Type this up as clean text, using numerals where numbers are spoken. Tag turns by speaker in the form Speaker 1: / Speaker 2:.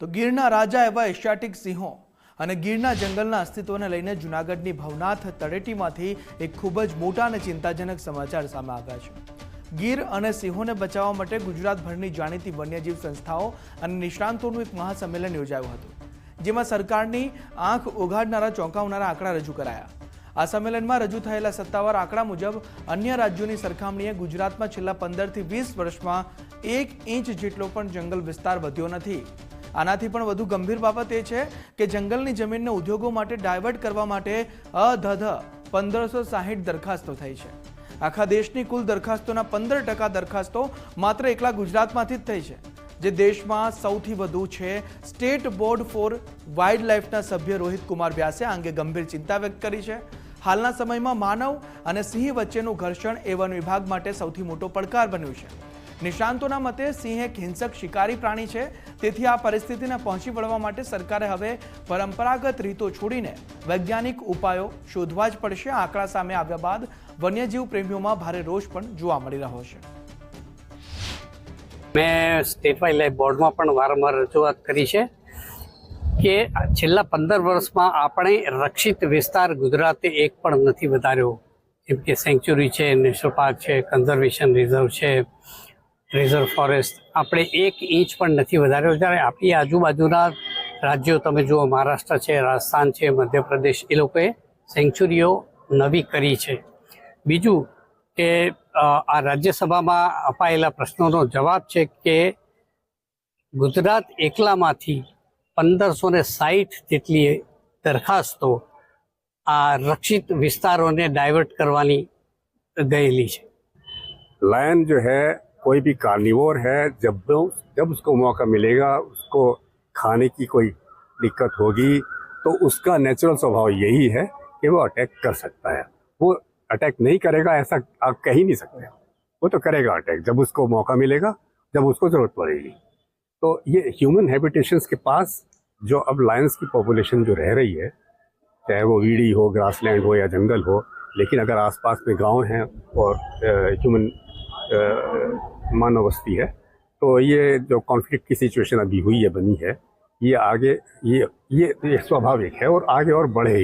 Speaker 1: તો ગીરના રાજા એવા એશિયાટિક સિંહો અને ગીરના જંગલના અસ્તિત્વને લઈને જૂનાગઢની ભવનાથ તળેટીમાંથી એક ખૂબ જ મોટા અને ચિંતાજનક સમાચાર સામે આવ્યા છે। ગીર અને સિંહોને બચાવવા માટે ગુજરાતભરની જાણીતી વન્યજીવ સંસ્થાઓ અને નિષ્ણાંતોનું એક મહાસંમેલન યોજાયું હતું, જેમાં સરકારની આંખ ઉઘાડનારા ચોંકાવનારા આંકડા રજૂ કરાયા। આ સંમેલનમાં રજૂ થયેલા સત્તાવાર આંકડા મુજબ અન્ય રાજ્યોની સરખામણીએ ગુજરાતમાં છેલ્લા 15 થી 20 વર્ષમાં 1 ઇંચ જેટલો પણ જંગલ વિસ્તાર વધ્યો નથી। આનાથી પણ વધુ ગંભીર બાબત એ છે કે જંગલની જમીનને ઉદ્યોગો માટે ડાયવર્ટ કરવા માટે અધધ 1560 દરખાસ્તો થઈ છે। આખા દેશની કુલ દરખાસ્તોના 15% દરખાસ્તો માત્ર એકલા ગુજરાતમાંથી જ થઈ છે, જે દેશમાં સૌથી વધુ છે। સ્ટેટ બોર્ડ ફોર વાઇલ્ડ લાઇફના સભ્ય રોહિત કુમાર વ્યાસે આ અંગે ગંભીર ચિંતા વ્યક્ત કરી છે। હાલના સમયમાં માનવ અને સિંહ વચ્ચેનું ઘર્ષણ એ વન વિભાગ માટે સૌથી મોટો પડકાર બન્યું છે। નિષ્ણાંતોના મતે સિંહ એક હિંસક શિકારી પ્રાણી છે, તેથી આ પરિસ્થિતિને પહોંચી વળવા માટે સરકારે હવે પરંપરાગત રીતો છોડીને વૈજ્ઞાનિક ઉપાયો શોધવા જ પડશે। આંકડા સામે આવ્યા બાદ વન્યજીવ પ્રેમીઓમાં ભારે રોષ પણ જોવા મળી રહ્યો છે।
Speaker 2: મેં સ્ટેટ વાઇલ્ડ લાઇફ બોર્ડમાં પણ વારંવાર રજૂઆત કરી છે કે છેલ્લા 15 વર્ષમાં આપણે રક્ષિત વિસ્તાર ગુજરાતે એક પણ નથી વધાર્યો, જેમ કે સેન્ચ્યુરી છે, નેશનલ પાર્ક છે, કન્ઝર્વેશન રિઝર્વ છે, રિઝર્વ ફોરેસ્ટ આપણે 1 ઇંચ પણ નથી વધાર્યો। જ્યારે આપણી આજુબાજુના રાજ્યો તમે જુઓ, મહારાષ્ટ્ર છે, રાજસ્થાન છે, મધ્યપ્રદેશ, એ લોકોએ સેન્ચ્યુરીઓ નવી કરી છે। બીજું કે આ રાજ્યસભામાં અપાયેલા પ્રશ્નોનો જવાબ છે કે ગુજરાત એકલામાંથી 1560 જેટલી દરખાસ્તો આ રક્ષિત વિસ્તારોને ડાયવર્ટ કરવાની ગયેલી છે।
Speaker 3: लायन जो है कोई भी कार्निवोर है, जब उसको मौका मिलेगा, उसको खाने की कोई दिक्कत होगी तो उसका नेचुरल स्वभाव यही है कि वो अटैक कर सकता है। वो अटैक नहीं करेगा ऐसा आप कह ही नहीं सकते, वो तो करेगा अटैक जब उसको मौका मिलेगा, जब उसको ज़रूरत पड़ेगी। तो ये ह्यूमन हैबिटेशंस के पास जो अब लायंस की पॉपुलेशन जो रह रही है, चाहे वो वीडी हो, ग्रासलैंड हो या जंगल हो, लेकिन अगर आसपास में गांव हैं और ह्यूमन मानव बस्ती है, तो ये जो कॉन्फ्लिक्ट की सिचुएशन अभी हुई है, बनी है, ये आगे ये स्वाभाविक है और आगे और बढ़ेगी।